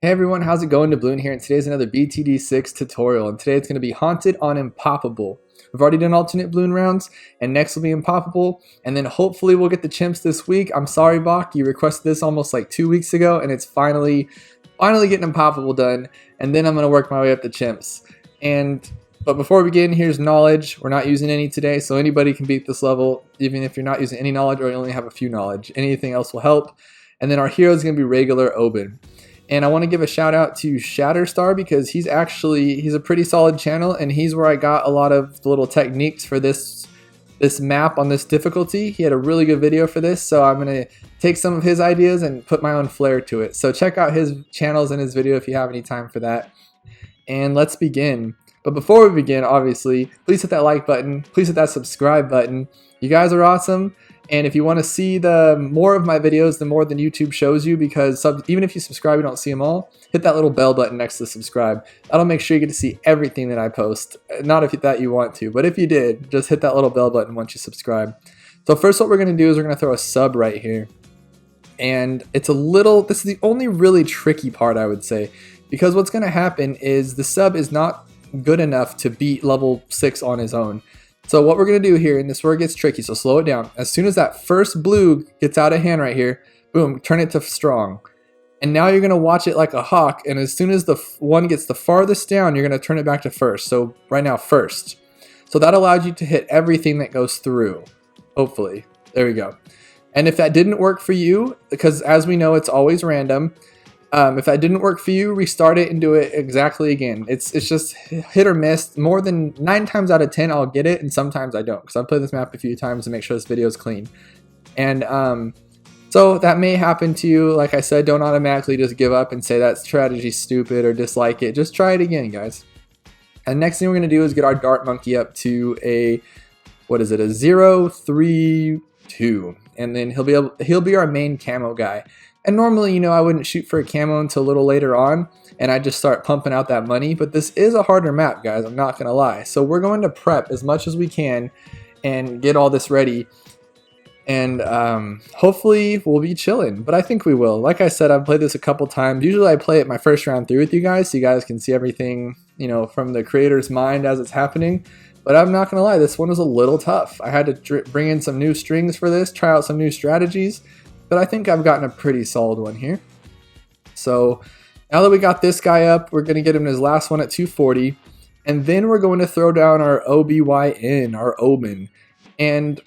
Hey everyone, how's it going? Bloon here, and today's another BTD6 tutorial, and today it's going to be Haunted on Impoppable. We've already done alternate Bloon rounds, and next will be Impoppable, and then hopefully we'll get the chimps this week. I'm sorry, Bach, you requested this almost like 2 weeks ago, and it's finally getting Impoppable done, and then I'm going to work my way up the chimps. But before we begin, here's knowledge. We're not using any today, so anybody can beat this level, even if you're not using any knowledge or you only have a few knowledge. Anything else will help. And then our hero is going to be regular Oben. And I want to give a shout out to Shatterstar because he's a pretty solid channel, and he's where I got a lot of the little techniques for this map on this difficulty. He had a really good video for this, so I'm going to take some of his ideas and put my own flair to it. So check out his channels and his video if you have any time for that. And let's begin. But before we begin, obviously, please hit that like button. Please hit that subscribe button. You guys are awesome. And if you want to see the more of my videos, the more than YouTube shows you, because even if you subscribe, you don't see them all, hit that little bell button next to subscribe. That'll make sure you get to see everything that I post. Not if that you want to, but if you did, just hit that little bell button once you subscribe. So first what we're going to do is we're going to throw a sub right here. And this is the only really tricky part, I would say, because what's going to happen is the sub is not good enough to beat level 6 on his own. So what we're going to do here, and this is where it gets tricky, so slow it down. As soon as that first blue gets out of hand right here, boom, turn it to strong. And now you're going to watch it like a hawk, and as soon as the one gets the farthest down, you're going to turn it back to first. So right now, first. So that allows you to hit everything that goes through, hopefully. There we go. And if that didn't work for you, because as we know, it's always random, if that didn't work for you, restart it and do it exactly again. It's just hit or miss. More than 9 times out of 10, I'll get it, and sometimes I don't, because I've played this map a few times to make sure this video is clean. And so that may happen to you. Like I said, don't automatically just give up and say that strategy's stupid or dislike it. Just try it again, guys. And next thing we're going to do is get our dart monkey up to a 0, 3, 2. And then he'll be our main camo guy. And normally, you know, I wouldn't shoot for a camo until a little later on, and I just start pumping out that money. But this is a harder map, guys, I'm not going to lie. So we're going to prep as much as we can and get all this ready. And hopefully we'll be chilling, but I think we will. Like I said, I've played this a couple times. Usually I play it my first round through with you guys, so you guys can see everything, you know, from the creator's mind as it's happening. But I'm not going to lie, this one was a little tough. I had to bring in some new strings for this, try out some new strategies. But I think I've gotten a pretty solid one here. So now that we got this guy up, we're going to get him his last one at 240. And then we're going to throw down our OBYN, our Oben. And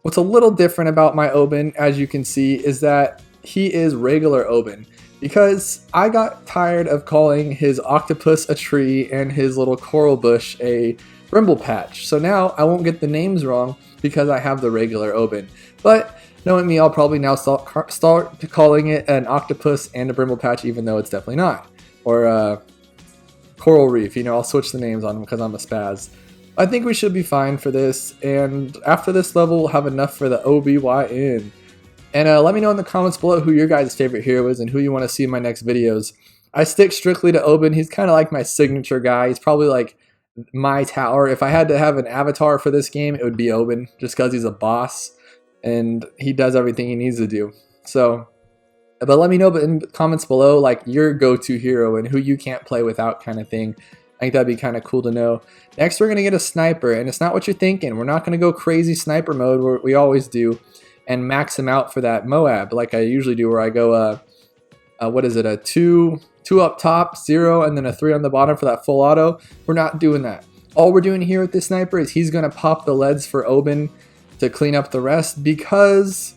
what's a little different about my Oben, as you can see, is that he is regular Oben. Because I got tired of calling his octopus a tree and his little coral bush a brimble patch. So now I won't get the names wrong because I have the regular Oben. But knowing me, I'll probably now start calling it an octopus and a brimble patch, even though it's definitely not. Or a coral reef, you know, I'll switch the names on them because I'm a spaz. I think we should be fine for this, and after this level, we'll have enough for the OBYN. And let me know in the comments below who your guys' favorite hero is and who you want to see in my next videos. I stick strictly to Oben. He's kind of like my signature guy. He's probably like my tower. If I had to have an avatar for this game, it would be Oben, just because he's a boss. And he does everything he needs to do. So, but let me know in the comments below, like, your go-to hero and who you can't play without kind of thing. I think that'd be kind of cool to know. Next, we're going to get a sniper, and it's not what you're thinking. We're not going to go crazy sniper mode, where we always do, and max him out for that Moab, like I usually do, where I go, a 2 up top, 0, and then a 3 on the bottom for that full auto. We're not doing that. All we're doing here with this sniper is he's going to pop the leads for Oben to clean up the rest, because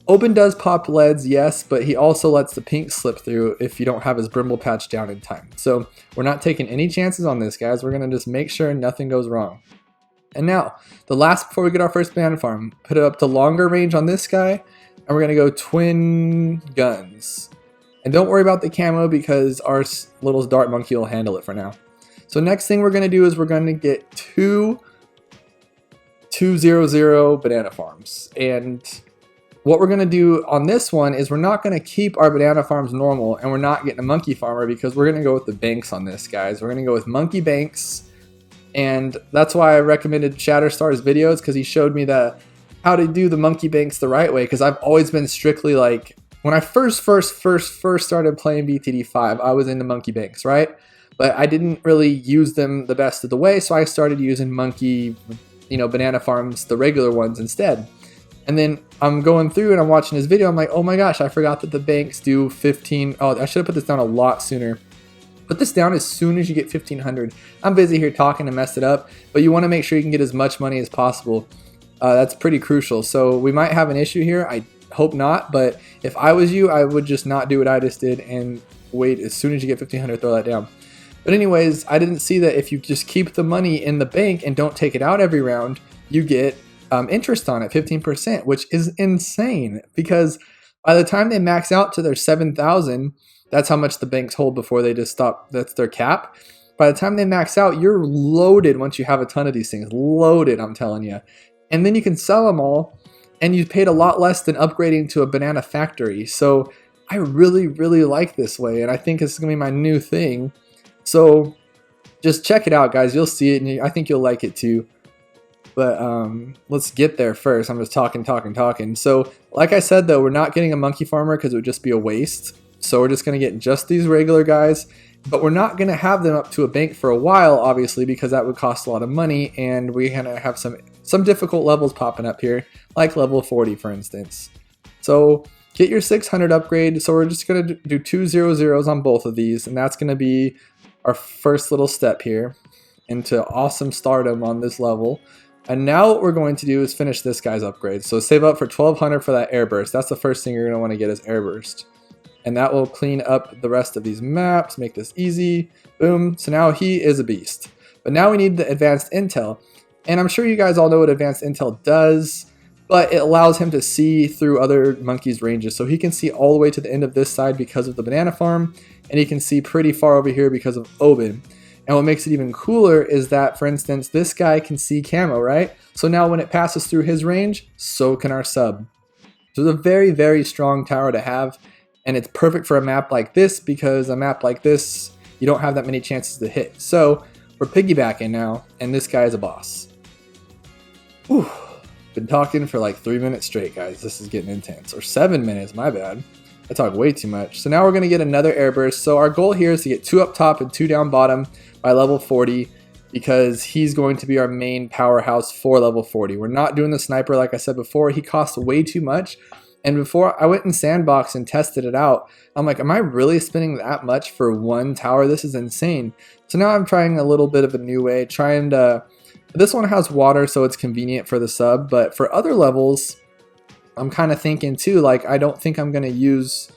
Oben does pop leads, yes, but he also lets the pink slip through if you don't have his brimble patch down in time. So we're not taking any chances on this, guys. We're going to just make sure nothing goes wrong. And now, the last before we get our first banana farm, put it up to longer range on this guy, and we're going to go twin guns. And don't worry about the camo because our little dart monkey will handle it for now. So next thing we're going to do is we're going to get 200 banana farms, and what we're going to do on this one is we're not going to keep our banana farms normal, and we're not getting a monkey farmer because we're going to go with the banks on this, guys. We're going to go with monkey banks, and that's why I recommended Shatterstar's videos, because he showed me how to do the monkey banks the right way, because I've always been strictly like when I first started playing BTD5, I was into monkey banks, right? But I didn't really use them the best of the way, so I started using monkey, banana farms, the regular ones instead. And then I'm going through and I'm watching his video. I'm like, oh my gosh, I forgot that the banks do 15. Oh, I should have put this down a lot sooner. Put this down as soon as you get 1500. I'm busy here talking to mess it up, but you want to make sure you can get as much money as possible. That's pretty crucial. So we might have an issue here. I hope not, but if I was you, I would just not do what I just did and wait as soon as you get 1500, throw that down. But anyways, I didn't see that if you just keep the money in the bank and don't take it out every round, you get interest on it, 15%, which is insane because by the time they max out to their 7,000, that's how much the banks hold before they just stop. That's their cap. By the time they max out, you're loaded once you have a ton of these things. Loaded, I'm telling you. And then you can sell them all, and you paid a lot less than upgrading to a banana factory. So I really, really like this way, and I think this is going to be my new thing. So just check it out, guys. You'll see it, and I think you'll like it too. But let's get there first. I'm just talking. So like I said, though, we're not getting a monkey farmer because it would just be a waste. So we're just going to get just these regular guys. But we're not going to have them up to a bank for a while, obviously, because that would cost a lot of money. And we're going to have some difficult levels popping up here, like level 40, for instance. So get your 600 upgrade. So we're just going to do 2 0-0s on both of these. And that's going to be our first little step here into awesome stardom on this level. And now what we're going to do is finish this guy's upgrade. So save up for 1200 for that air burst. That's the first thing you're going to want to get is air burst. And that will clean up the rest of these maps, make this easy. Boom. So now he is a beast. But now we need the advanced intel. And I'm sure you guys all know what advanced intel does, but it allows him to see through other monkeys' ranges. So he can see all the way to the end of this side because of the banana farm, and he can see pretty far over here because of Oben. And what makes it even cooler is that, for instance, this guy can see camo, right? So now when it passes through his range, so can our sub. So it's a very, very strong tower to have. And it's perfect for a map like this because a map like this, you don't have that many chances to hit. So we're piggybacking now, and this guy is a boss. Whew. Been talking for like 3 minutes straight, guys. This is getting intense. Or 7 minutes, my bad. I talk way too much. So now we're going to get another air burst. So our goal here is to get 2 up top and 2 down bottom by level 40 because he's going to be our main powerhouse for level 40. We're not doing the sniper like I said before. He costs way too much. And before I went in sandbox and tested it out, I'm like, am I really spending that much for one tower? This is insane. So now I'm trying a little bit of a new way, this one has water, so it's convenient for the sub, but for other levels, I'm kind of thinking too, like, I don't think I'm going to use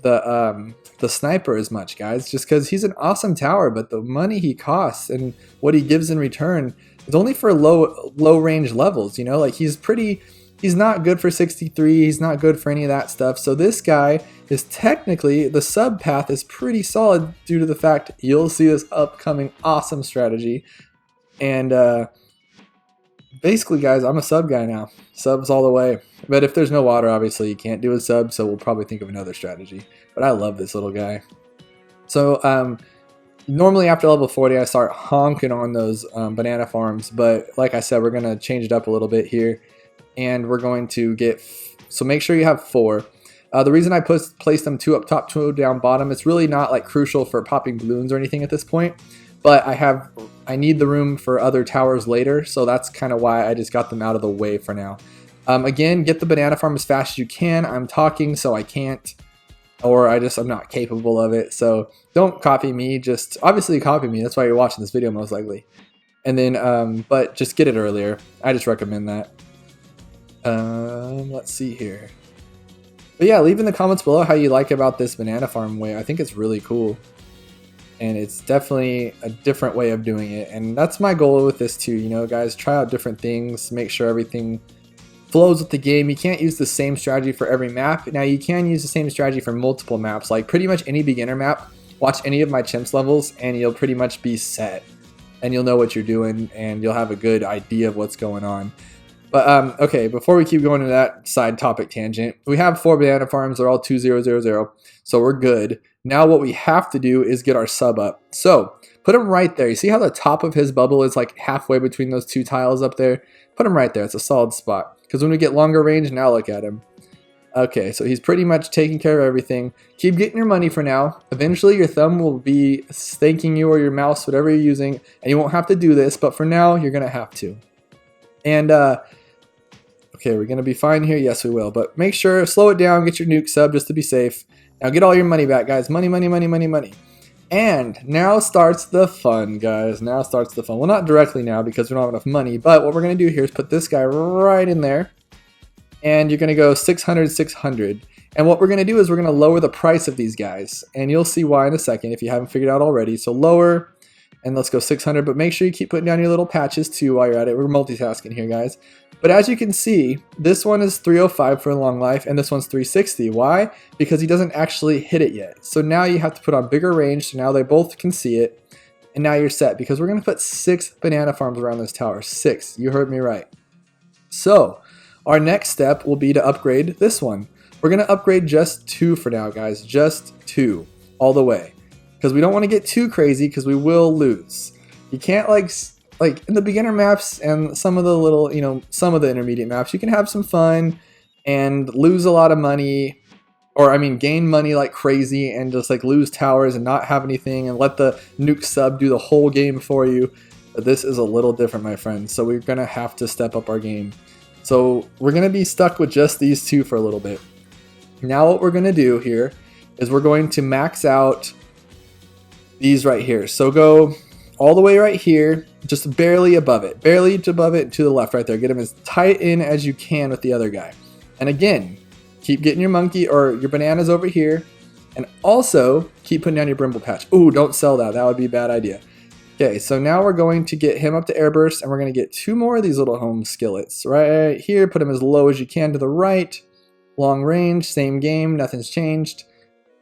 the sniper as much, guys, just because he's an awesome tower, but the money he costs and what he gives in return is only for low range levels, like he's not good for 63, he's not good for any of that stuff. So this guy is technically, the sub path is pretty solid due to the fact you'll see this upcoming awesome strategy. And basically, guys, I'm a sub guy now. Subs all the way. But if there's no water, obviously you can't do a sub, so we'll probably think of another strategy. But I love this little guy. So normally after level 40, I start honking on those banana farms. But like I said, we're going to change it up a little bit here. And we're going to get, so make sure you have 4. The reason I placed them 2 up top, 2 down bottom, it's really not like crucial for popping balloons or anything at this point. But I need the room for other towers later, so that's kind of why I just got them out of the way for now. Again, get the banana farm as fast as you can. I'm talking, so I can't, or I'm not capable of it. So don't copy me, just obviously copy me. That's why you're watching this video most likely. And then, but just get it earlier. I just recommend that. Let's see here. But yeah, leave in the comments below how you like about this banana farm way. I think it's really cool. And it's definitely a different way of doing it. And that's my goal with this too, guys. Try out different things, make sure everything flows with the game. You can't use the same strategy for every map. Now, you can use the same strategy for multiple maps. Like pretty much any beginner map, watch any of my chimps levels, and you'll pretty much be set. And you'll know what you're doing, and you'll have a good idea of what's going on. But, okay, before we keep going to that side topic tangent, we have 4 banana farms. They're all 2 0 0 0, so we're good. Now what we have to do is get our sub up. So put him right there. You see how the top of his bubble is like halfway between those 2 tiles up there? Put him right there. It's a solid spot. Because when we get longer range, now look at him. Okay, so he's pretty much taking care of everything. Keep getting your money for now. Eventually your thumb will be thanking you, or your mouse, whatever you're using, and you won't have to do this, but for now you're gonna have to. And okay, we're gonna be fine here. Yes, we will, but make sure, slow it down, get your nuke sub just to be safe. Now get all your money back, guys. Money, money, money, money, money. And now starts the fun, guys. Now starts the fun. Well, not directly now because we don't have enough money, but what we're gonna do here is put this guy right in there. And you're going to go 600, 600. And what we're going to do is we're going to lower the price of these guys. And you'll see why in a second if you haven't figured out already. So lower, and let's go 600. But make sure you keep putting down your little patches too while you're at it. We're multitasking here, guys. But as you can see, this one is 305 for a long life, and this one's 360. Why? Because he doesn't actually hit it yet. So now you have to put on bigger range, so now they both can see it. And now you're set, because we're going to put 6 banana farms around this tower. 6. You heard me right. So our next step will be to upgrade this one. We're going to upgrade just 2 for now, guys. Just 2 all the way. Because we don't want to get too crazy because we will lose. You can't like in the beginner maps and some of the little, some of the intermediate maps, you can have some fun and lose a lot of money. Or I mean gain money like crazy and just like lose towers and not have anything and let the nuke sub do the whole game for you. But this is a little different, my friends. So we're going to have to step up our game. So we're going to be stuck with just these 2 for a little bit. Now what we're going to do here is we're going to max out these right here. So go all the way right here, just barely above it to the left right there. Get them as tight in as you can with the other guy. And again, keep getting your monkey or your bananas over here. And also keep putting down your brimble patch. Ooh, don't sell that. That would be a bad idea. Okay, so now we're going to get him up to airburst, and we're going to get 2 more of these little home skillets right here. Put them as low as you can to the right. Long range, same game, nothing's changed.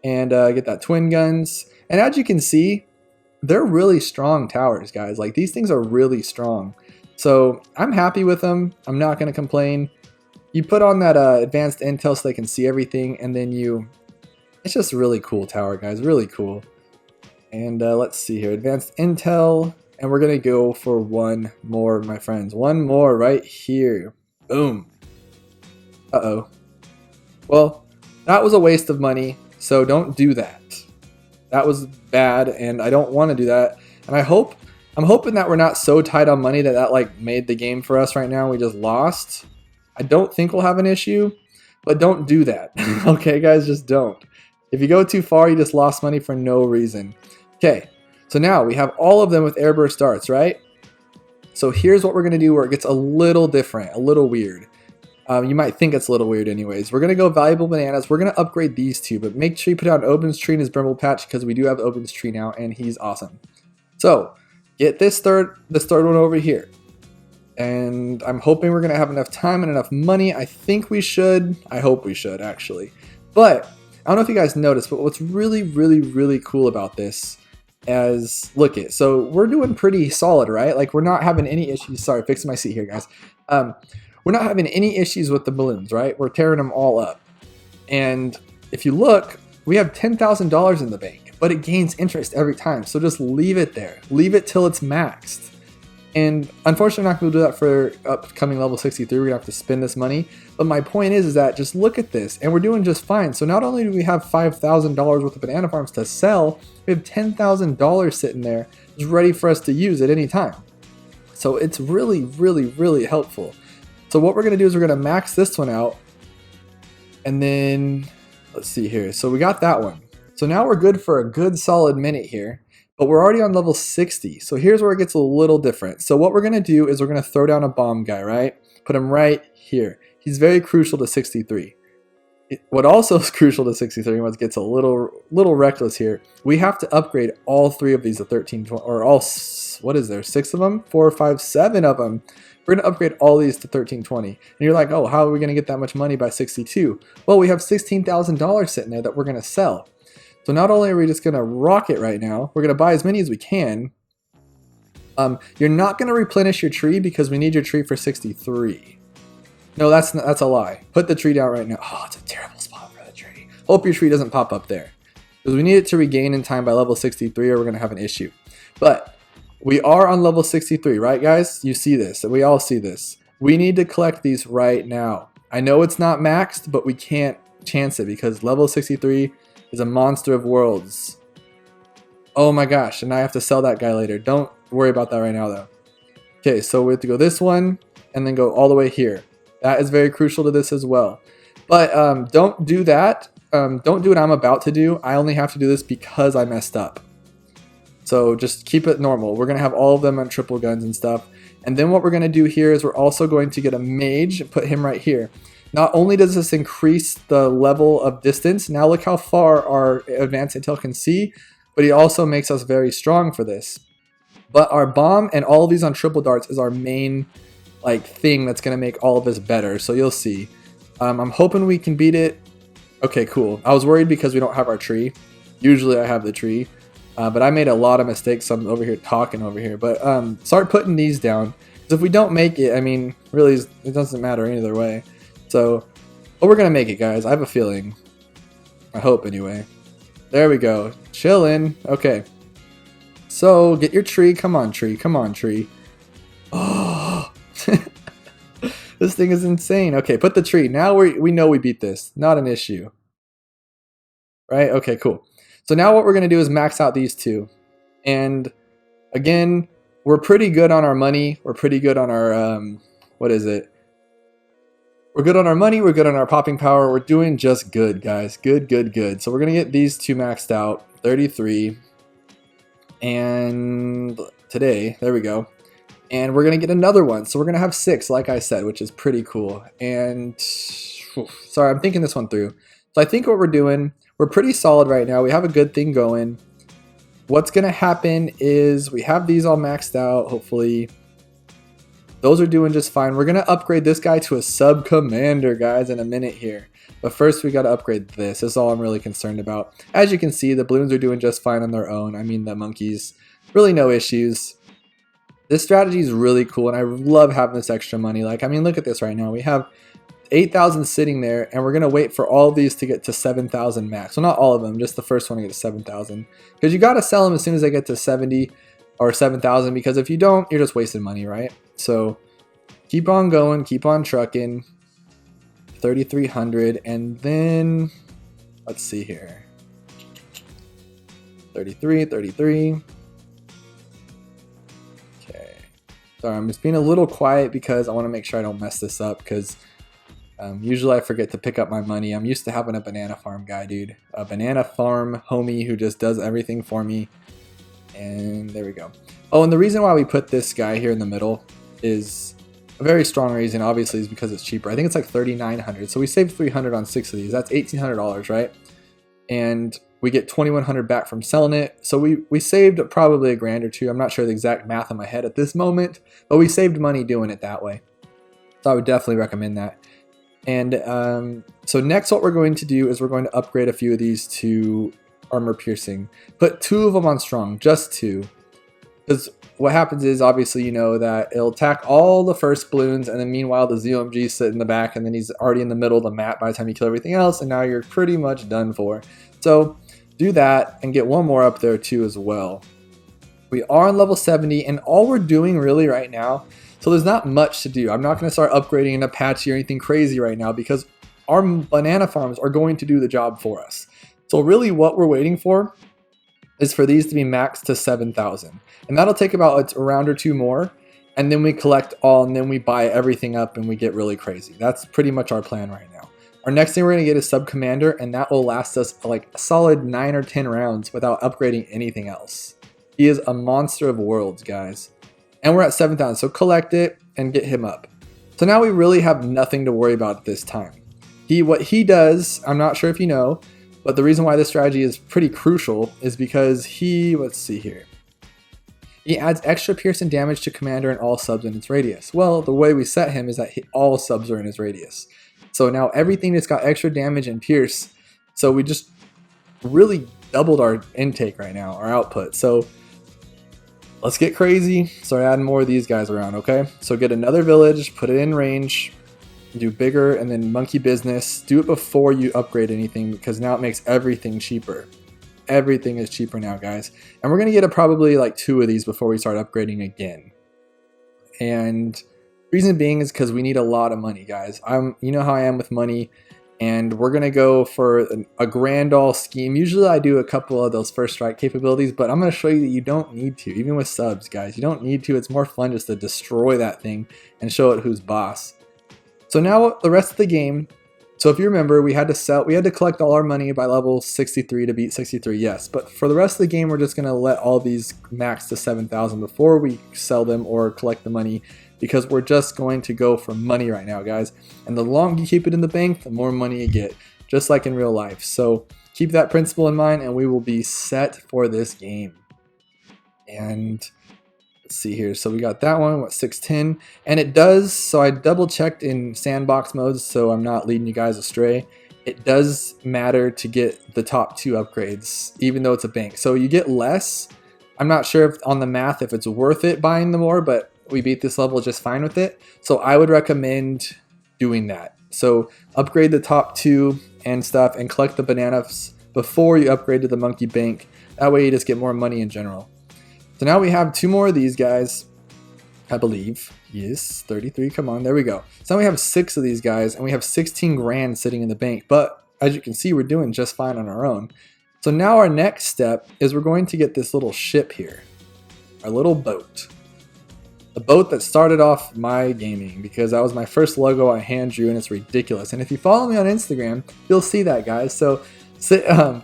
And get that twin guns. And as you can see, they're really strong towers, guys. Like, these things are really strong. So I'm happy with them. I'm not going to complain. You put on that advanced intel so they can see everything, and then it's just a really cool tower, guys. Really cool. And let's see here, advanced intel, and we're gonna go for 1 more, my friends. 1 more right here. Boom. Uh-oh. Well, that was a waste of money, so don't do that. That was bad, and I don't want to do that. And I'm hoping that we're not so tight on money that like made the game for us right now. We just lost. I don't think we'll have an issue, but don't do that. Okay, guys, just don't. If you go too far, you just lost money for no reason. Okay, so now we have all of them with airburst darts, right? So here's what we're going to do where it gets a little different, a little weird. You might think it's a little weird anyways. We're going to go valuable bananas. We're going to upgrade these 2, but make sure you put down Oben's tree and his brimble patch because we do have Oben's tree now, and he's awesome. So get this third one over here. And I'm hoping we're going to have enough time and enough money. I think we should. I hope we should, actually. But I don't know if you guys noticed, but what's really, really, really cool about this so we're doing pretty solid, right? Like, we're not having any issues. Sorry, fixing my seat here, guys. We're not having any issues with the balloons, right? We're tearing them all up. And if you look, we have $10,000 in the bank, but it gains interest every time. So just leave it there. Leave it till it's maxed. And unfortunately, I'm not going to do that for upcoming level 63. We're going to have to spend this money. But my point is that just look at this, and we're doing just fine. So not only do we have $5,000 worth of banana farms to sell, we have $10,000 sitting there just ready for us to use at any time. So it's really, really, really helpful. So what we're going to do is we're going to max this one out. And then, let's see here. So we got that one. So now we're good for a good solid minute here. But we're already on level 60. So here's where it gets a little different. So what we're going to do is we're going to throw down a bomb guy, right? Put him right here. He's very crucial to 63. What also is crucial to 63, what gets a little reckless here, we have to upgrade all 3 of these to 1320, or all, what is there, 6 of them? 4, 5, 7 of them. We're going to upgrade all these to 1320. And you're like, oh, how are we going to get that much money by 62? Well, we have $16,000 sitting there that we're going to sell. So not only are we just going to rock it right now, we're going to buy as many as we can. You're not going to replenish your tree because we need your tree for 63. No, that's a lie. Put the tree down right now. Oh, it's a terrible spot for the tree. Hope your tree doesn't pop up there. Because we need it to regain in time by level 63 or we're going to have an issue. But we are on level 63, right guys? You see this. We all see this. We need to collect these right now. I know it's not maxed, but we can't chance it because level 63 is a monster of worlds. Oh my gosh, and I have to sell that guy later. Don't worry about that right now though. Okay, so we have to go this one and then go all the way here. That is very crucial to this as well. But don't do that. Don't do what I'm about to do. I only have to do this because I messed up. So just keep it normal. We're going to have all of them on triple guns and stuff. And then what we're going to do here is we're also going to get a mage and put him right here. Not only does this increase the level of distance, now look how far our advanced intel can see, but he also makes us very strong for this. But our bomb and all of these on triple darts is our main thing that's going to make all of this better. So you'll see. I'm hoping we can beat it. Okay, cool. I was worried because we don't have our tree. Usually I have the tree. But I made a lot of mistakes. So I'm over here talking over here. But start putting these down. Because if we don't make it, I mean, really, it doesn't matter either way. So, but we're going to make it, guys. I have a feeling. I hope, anyway. There we go. Chillin'. Okay. So, get your tree. Come on, tree. Come on, tree. Oh. This thing is insane. Okay, put the tree. Now we know we beat this. Not an issue. Right? Okay, cool. So now what we're going to do is max out these two. And again, we're pretty good on our money. We're pretty good on our, what is it? We're good on our money. We're good on our popping power. We're doing just good, guys. Good, good, good. So we're going to get these two maxed out. 33. And today, there we go. And we're going to get another one. So we're going to have 6, like I said, which is pretty cool. And sorry, I'm thinking this one through. So I think what we're doing, we're pretty solid right now. We have a good thing going. What's going to happen is we have these all maxed out, hopefully. Those are doing just fine. We're going to upgrade this guy to a sub-commander, guys, in a minute here. But first, we got to upgrade this. This is all I'm really concerned about. As you can see, the Bloons are doing just fine on their own. I mean, the monkeys, really no issues. This strategy is really cool, and I love having this extra money. I mean, look at this right now. We have 8,000 sitting there, and we're going to wait for all of these to get to 7,000 max. Well, not all of them, just the first one to get to 7,000. Because you got to sell them as soon as they get to 70 or 7,000, because if you don't, you're just wasting money, right? So keep on going, keep on trucking. 3,300, and then let's see here. 33, 33. Okay. Sorry, I'm just being a little quiet because I want to make sure I don't mess this up, because usually I forget to pick up my money. I'm used to having a banana farm guy, dude. A banana farm homie who just does everything for me. And there we go. Oh, and the reason why we put this guy here in the middle is a very strong reason, obviously, is because it's cheaper. I think it's like 3,900. So we saved 300 on 6 of these. That's $1,800, right? And we get 2,100 back from selling it. So we saved probably $1,000 or $2,000. I'm not sure the exact math in my head at this moment, but we saved money doing it that way. So I would definitely recommend that. And so next what we're going to do is we're going to upgrade a few of these to armor piercing. Put 2 of them on strong, just 2. Because what happens is, obviously, you know that it'll attack all the first Bloons, and then meanwhile the ZOMG sit in the back, and then he's already in the middle of the map by the time you kill everything else, and now you're pretty much done for. So do that and get one more up there too as well. We are on level 70, and all we're doing really right now, so there's not much to do. I'm not going to start upgrading an Apache or anything crazy right now, because our banana farms are going to do the job for us. So really what we're waiting for is for these to be maxed to 7,000. And that'll take about a round or 2 more. And then we collect all, and then we buy everything up, and we get really crazy. That's pretty much our plan right now. Our next thing we're going to get is Sub Commander, and that will last us like a solid 9 or 10 rounds without upgrading anything else. He is a monster of worlds, guys. And we're at 7,000, so collect it and get him up. So now we really have nothing to worry about at this time. What he does, I'm not sure if you know, but the reason why this strategy is pretty crucial is because let's see here. He adds extra piercing damage to Commander and all subs in its radius. Well, the way we set him is that all subs are in his radius. So now everything that's got extra damage and pierce, so we just really doubled our intake right now, our output. So let's get crazy, start adding more of these guys around, okay? So get another village, put it in range, do bigger, and then monkey business. Do it before you upgrade anything, because now it makes everything cheaper. Everything is cheaper now, guys. And we're going to get probably like 2 of these before we start upgrading again. And reason being is because we need a lot of money, guys. You know how I am with money. and we're gonna go for a grand all scheme. Usually I do a couple of those first strike capabilities, but I'm gonna show you that you don't need to, even with subs, guys. You don't need to. It's more fun just to destroy that thing and show it who's boss. So now the rest of the game. So if you remember, we had to collect all our money by level 63 to beat 63, yes. But for the rest of the game, we're just gonna let all these max to 7,000 before we sell them or collect the money, because we're just going to go for money right now, guys. And the longer you keep it in the bank, the more money you get, just like in real life. So keep that principle in mind and we will be set for this game. And let's see here. So we got that one, what, 610. And it does, so I double checked in sandbox modes so I'm not leading you guys astray. It does matter to get the top 2 upgrades, even though it's a bank. So you get less. I'm not sure if on the math if it's worth it buying the more, but we beat this level just fine with it. So I would recommend doing that. So upgrade the top 2 and stuff and collect the bananas before you upgrade to the monkey bank. That way you just get more money in general. So now we have 2 more of these guys, I believe. Yes, 33, come on, there we go. So now we have 6 of these guys and we have 16 grand sitting in the bank. But as you can see, we're doing just fine on our own. So now our next step is we're going to get this little ship here. Our little boat. The boat that started off my gaming, because that was my first logo I hand drew and it's ridiculous. And if you follow me on Instagram, you'll see that, guys. So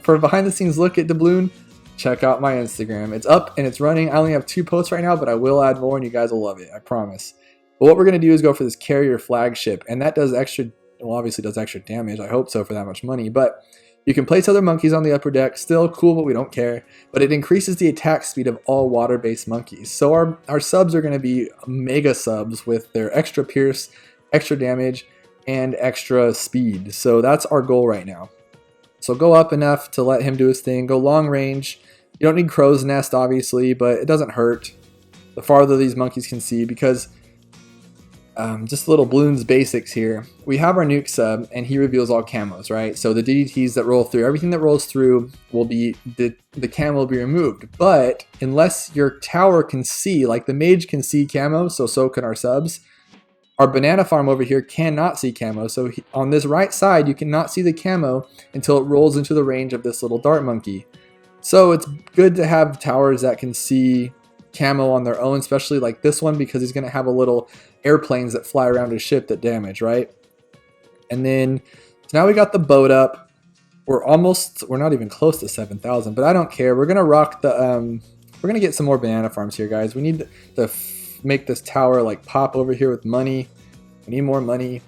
for a behind the scenes look at Bloons, check out my Instagram. It's up and it's running. I only have 2 posts right now, but I will add more and you guys will love it, I promise. But what we're going to do is go for this carrier flagship, and that does extra, well, obviously does extra damage. I hope so for that much money, but you can place other monkeys on the upper deck. Still cool, but we don't care. But it increases the attack speed of all water-based monkeys. So our subs are going to be mega subs with their extra pierce, extra damage, and extra speed. So that's our goal right now. So go up enough to let him do his thing. Go long range. You don't need crow's nest, obviously, but it doesn't hurt the farther these monkeys can see, because just little Bloons basics here. We have our nuke sub, and he reveals all camos, right? So the DDTs that roll through, everything that rolls through will be, the camo will be removed. But unless your tower can see, like the mage can see camo, so can our subs. Our banana farm over here cannot see camo, so on this right side, you cannot see the camo until it rolls into the range of this little dart monkey. So it's good to have towers that can see camo on their own, especially like this one, because he's going to have a little airplanes that fly around his ship that damage, right? And then so now we got the boat up. We're not even close to 7,000, but I don't care. We're going to rock the we're going to get some more banana farms here, guys. We need to make this tower like pop over here with money. We need more money.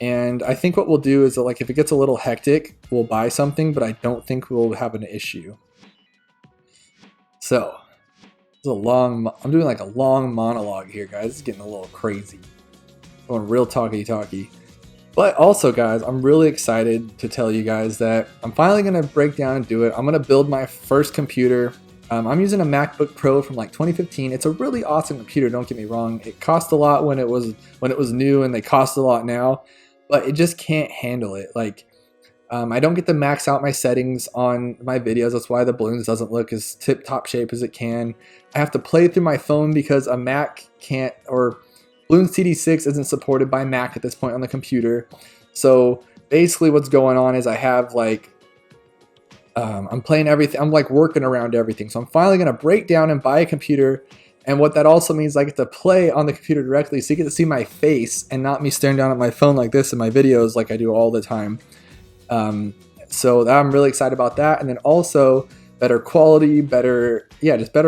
And I think what we'll do is that, like, if it gets a little hectic, we'll buy something, but I don't think we'll have an issue. So I'm doing like a long monologue here, guys. It's getting a little crazy. Going real talky. But also, guys, I'm really excited to tell you guys that I'm finally going to break down and do it. I'm going to build my first computer. I'm using a MacBook Pro from like 2015. It's a really awesome computer, don't get me wrong. It cost a lot when it was new, and they cost a lot now, but it just can't handle it. Like, I don't get to max out my settings on my videos. That's why the Bloons doesn't look as tip-top shape as it can. I have to play through my phone because a Mac can't, or Bloons TD6 isn't supported by Mac at this point on the computer. So basically what's going on is I have like, I'm playing everything. I'm like working around everything. So I'm finally going to break down and buy a computer. And what that also means, I get to play on the computer directly. So you get to see my face and not me staring down at my phone like this in my videos like I do all the time. So I'm really excited about that. And then also better quality, better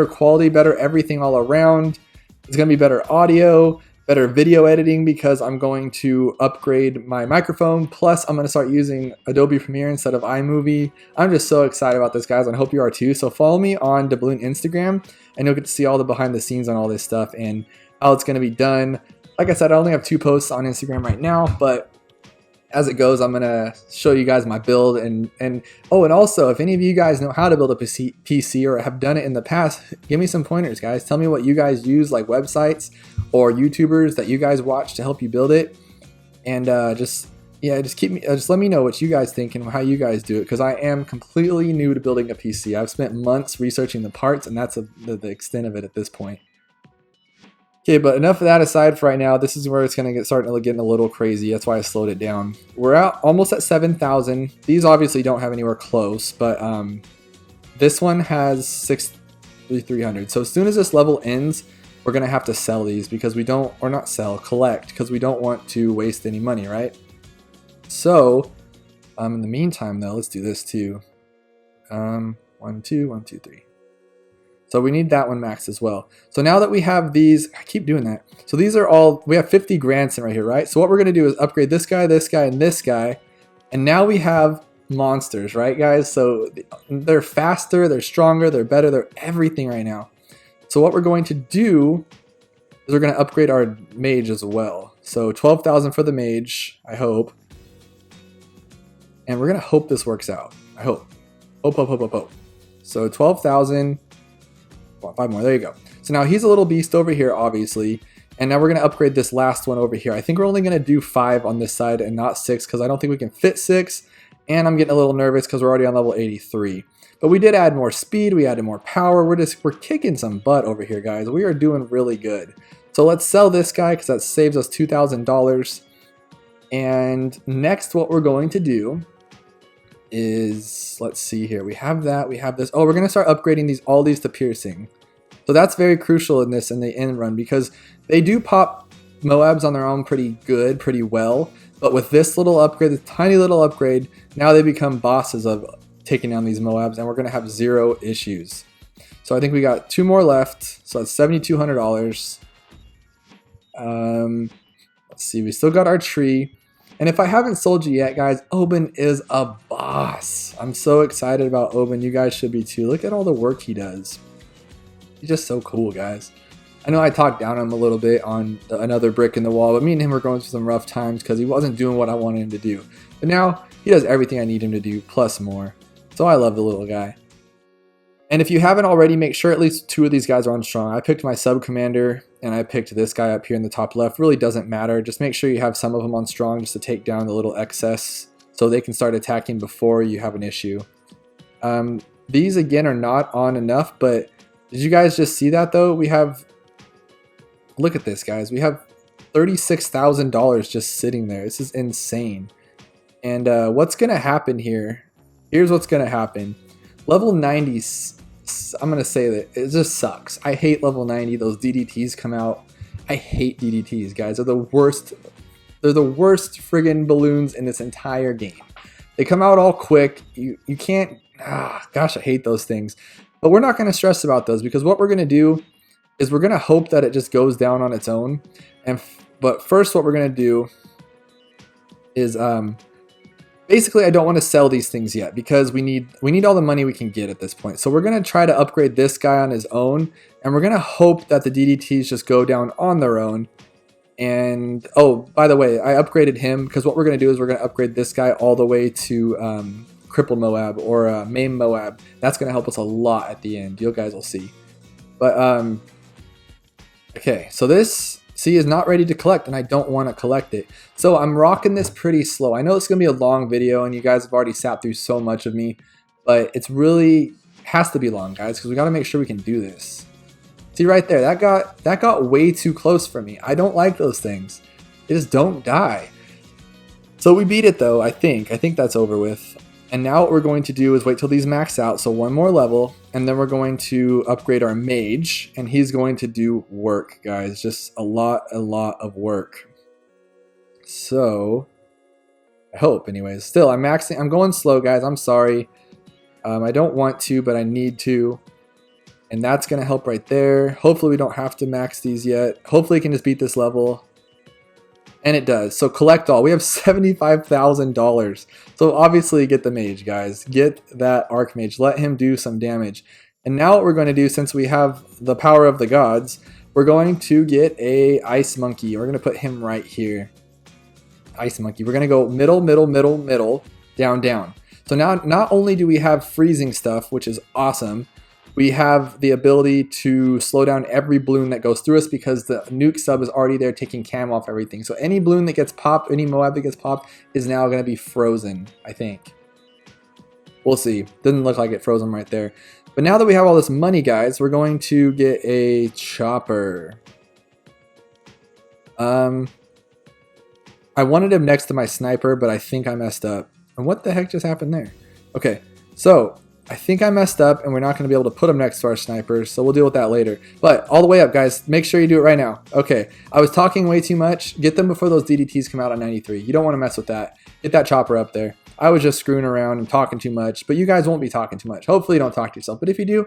quality, better everything all around. It's going to be better audio, better video editing, because I'm going to upgrade my microphone. Plus, I'm going to start using Adobe Premiere instead of iMovie. I'm just so excited about this, guys, and I hope you are too. So follow me on the Bloons Instagram, and you'll get to see all the behind the scenes on all this stuff and how it's going to be done. Like I said, I only have 2 posts on Instagram right now, but as it goes, I'm going to show you guys my build. And also, if any of you guys know how to build a PC or have done it in the past, give me some pointers, guys. Tell me what you guys use, like websites or YouTubers that you guys watch to help you build it. And just let me know what you guys think and how you guys do it, because I am completely new to building a PC. I've spent months researching the parts, and that's the extent of it at this point. Okay, but enough of that aside for right now. This is where it's going to start getting a little crazy. That's why I slowed it down. We're out almost at 7,000. These obviously don't have anywhere close, but this one has 6,300. So as soon as this level ends, we're going to have to sell these because we don't, or not sell, collect, because we don't want to waste any money, right? So in the meantime, though, let's do this too. 1, 2, 1, 2, 3. So we need that one maxed as well. So now that we have these, I keep doing that. So these are all, we have 50 grants in right here, right? So what we're gonna do is upgrade this guy, and this guy. And now we have monsters, right guys? So they're faster, they're stronger, they're better, they're everything right now. So what we're going to do is we're gonna upgrade our mage as well. So 12,000 for the mage, I hope. And we're gonna hope this works out. I hope. Hope. So 12,000. 5 more, there you go. So now he's a little beast over here, obviously. And now we're gonna upgrade this last one over here. I think we're only gonna do 5 on this side and not 6 because I don't think we can fit 6. And I'm getting a little nervous because we're already on level 83. But we did add more speed, we added more power. We're kicking some butt over here, guys. We are doing really good. So let's sell this guy because that saves us $2,000. And next what we're going to do is, let's see here, we have that, we have this. Oh, we're gonna start upgrading all these to piercing. So that's very crucial in the end run because they do pop Moabs on their own pretty good, pretty well. But with this little upgrade, this tiny little upgrade, now they become bosses of taking down these Moabs, and we're gonna have 0 issues. So I think we got 2 more left. So that's $7,200. Let's see, we still got our tree. And if I haven't sold you yet, guys, Oben is a boss. I'm so excited about Oben. You guys should be too. Look at all the work he does. He's just so cool, guys. I know I talked down on him a little bit on another brick in the wall, but me and him were going through some rough times because he wasn't doing what I wanted him to do. But now he does everything I need him to do, plus more. So I love the little guy. And if you haven't already, make sure at least 2 of these guys are on strong. I picked my sub commander and I picked this guy up here in the top left. Really doesn't matter. Just make sure you have some of them on strong just to take down the little excess so they can start attacking before you have an issue. These again are not on enough, but did you guys just see that though? We have, look at this guys, we have $36,000 just sitting there. This is insane. And what's gonna happen here? Here's what's gonna happen. Level 90, I'm gonna say that it just sucks. I hate level 90. Those DDTs come out. I hate DDTs, guys. They're the worst. They're the worst friggin' balloons in this entire game. They come out all quick. You can't. Gosh, I hate those things. But we're not gonna stress about those because what we're gonna do is we're gonna hope that it just goes down on its own. But first, what we're gonna do is basically, I don't want to sell these things yet because we need all the money we can get at this point. So we're going to try to upgrade this guy on his own, and we're going to hope that the DDTs just go down on their own. And, oh, by the way, I upgraded him because what we're going to do is we're going to upgrade this guy all the way to Crippled Moab or Maim Moab. That's going to help us a lot at the end. You guys will see. But, okay, so this... See, is not ready to collect, and I don't want to collect it. So I'm rocking this pretty slow. I know it's going to be a long video, and you guys have already sat through so much of me, but it's really has to be long, guys, because we got to make sure we can do this. See right there, that got way too close for me. I don't like those things. They just don't die. So we beat it, though, I think. I think that's over with. And now what we're going to do is wait till these max out, so 1 more level, and then we're going to upgrade our mage, and he's going to do work, guys. Just a lot of work. So, I hope, anyways. Still, I'm going slow, guys. I'm sorry. I don't want to, but I need to. And that's going to help right there. Hopefully we don't have to max these yet. Hopefully we can just beat this level. And it does. So collect all. We have $75,000. So obviously get the mage, guys. Get that archmage. Let him do some damage. And now what we're going to do, since we have the power of the gods, we're going to get a ice monkey. We're going to put him right here. Ice monkey. We're going to go middle, middle, middle, middle, down, down. So now not only do we have freezing stuff, which is awesome, we have the ability to slow down every balloon that goes through us because the nuke sub is already there taking cam off everything. So any balloon that gets popped, any Moab that gets popped is now going to be frozen, I think. We'll see. Doesn't look like it froze them right there. But now that we have all this money, guys, we're going to get a chopper. I wanted him next to my sniper, but I think I messed up. And what the heck just happened there? Okay, so I think I messed up and we're not going to be able to put him next to our sniper, so we'll deal with that later. But all the way up, guys, make sure you do it right now. Okay, I was talking way too much. Get them before those DDTs come out on 93. You don't want to mess with that. Get that chopper up there. I was just screwing around and talking too much, but you guys won't be talking too much. Hopefully you don't talk to yourself, but if you do,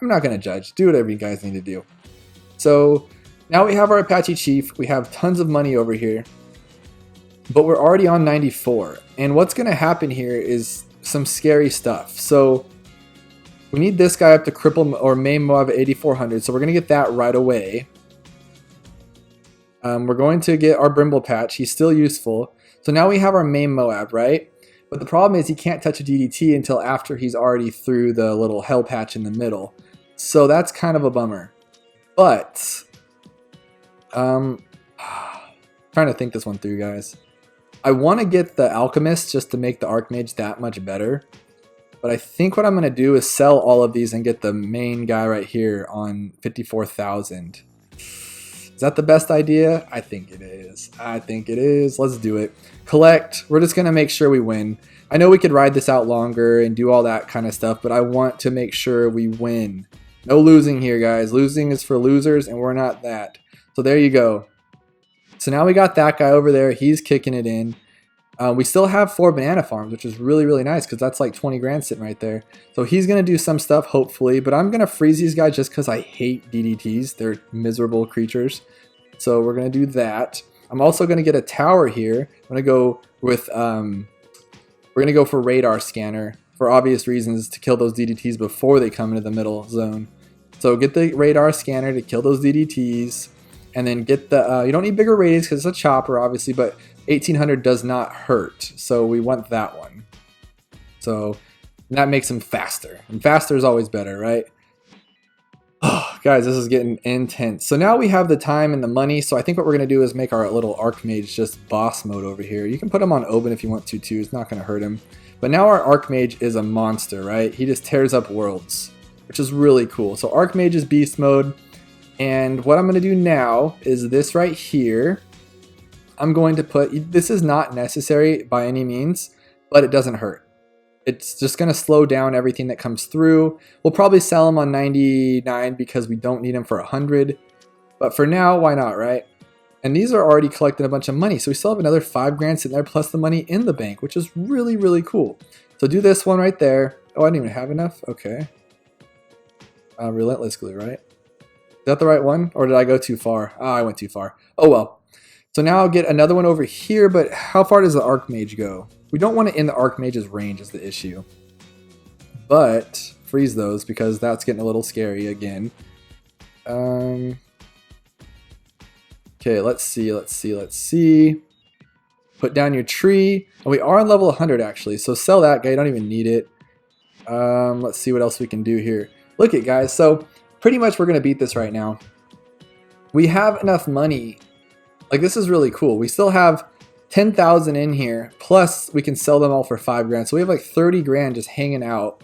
I'm not going to judge. Do whatever you guys need to do. So now we have our Apache Chief. We have tons of money over here, but we're already on 94. And what's going to happen here is some scary stuff. So we need this guy up to cripple or main Moab at 8,400. So we're going to get that right away. We're going to get our Brimble Patch. He's still useful. So now we have our main Moab, right? But the problem is he can't touch a DDT until after he's already through the little hell patch in the middle. So that's kind of a bummer. But trying to think this one through, guys. I want to get the Alchemist just to make the Archmage that much better. But I think what I'm going to do is sell all of these and get the main guy right here on 54,000. Is that the best idea? I think it is. I think it is. Let's do it. Collect. We're just going to make sure we win. I know we could ride this out longer and do all that kind of stuff, but I want to make sure we win. No losing here, guys. Losing is for losers, and we're not that. So there you go. So now we got that guy over there. He's kicking it in. We still have 4 banana farms, which is really, really nice because that's like 20 grand sitting right there. So he's going to do some stuff, hopefully. But I'm going to freeze these guys just because I hate DDTs. They're miserable creatures. So we're going to do that. I'm also going to get a tower here. I'm going to go with, we're going to go for radar scanner for obvious reasons to kill those DDTs before they come into the middle zone. So get the radar scanner to kill those DDTs. And then get the, you don't need bigger radius because it's a chopper, obviously, but 1800 does not hurt. So we want that one. So that makes him faster. And faster is always better, right? Oh, guys, this is getting intense. So now we have the time and the money. So I think what we're going to do is make our little Archmage just boss mode over here. You can put him on Oben if you want to, too. It's not going to hurt him. But now our Archmage is a monster, right? He just tears up worlds, which is really cool. So Archmage is beast mode. And what I'm going to do now is this right here. I'm going to put, this is not necessary by any means, but it doesn't hurt. It's just going to slow down everything that comes through. We'll probably sell them on 99 because we don't need them for 100. But for now, why not, right? And these are already collecting a bunch of money. So we still have another 5 grand sitting there plus the money in the bank, which is really, really cool. So do this one right there. Oh, I didn't even have enough? Okay. Relentless glue, right? Is that the right one? Or did I go too far? Oh, I went too far. Oh, well. So now I'll get another one over here, but how far does the Archmage go? We don't want it in the Archmage's range is the issue. But freeze those because that's getting a little scary again. Okay, let's see. Put down your tree. And we are on level 100 actually, so sell that guy. You don't even need it. Let's see what else we can do here. Look it, guys. So pretty much we're going to beat this right now. We have enough money. Like, this is really cool. We still have 10,000 in here, plus we can sell them all for 5 grand. So we have like 30 grand just hanging out,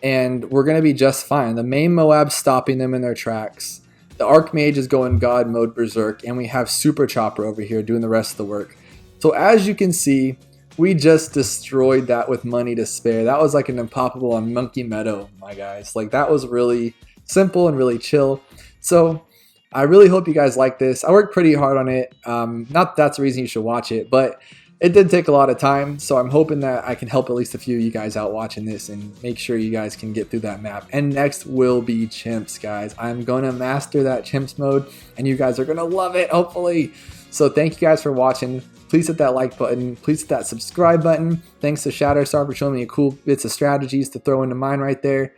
and we're going to be just fine. The main Moab's stopping them in their tracks. The Archmage is going God mode berserk, and we have Super Chopper over here doing the rest of the work. So as you can see, we just destroyed that with money to spare. That was like an Impoppable on Monkey Meadow, my guys. Like, that was really simple and really chill. So I really hope you guys like this. I worked pretty hard on it. Not that that's the reason you should watch it, but it did take a lot of time. So I'm hoping that I can help at least a few of you guys out watching this and make sure you guys can get through that map. And next will be Chimps, guys. I'm going to master that Chimps mode, and you guys are going to love it, hopefully. So thank you guys for watching. Please hit that like button. Please hit that subscribe button. Thanks to Shatterstar for showing me cool bits of strategies to throw into mine right there.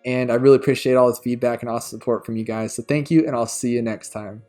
And I really appreciate all this feedback and all the support from you guys. So thank you, and I'll see you next time.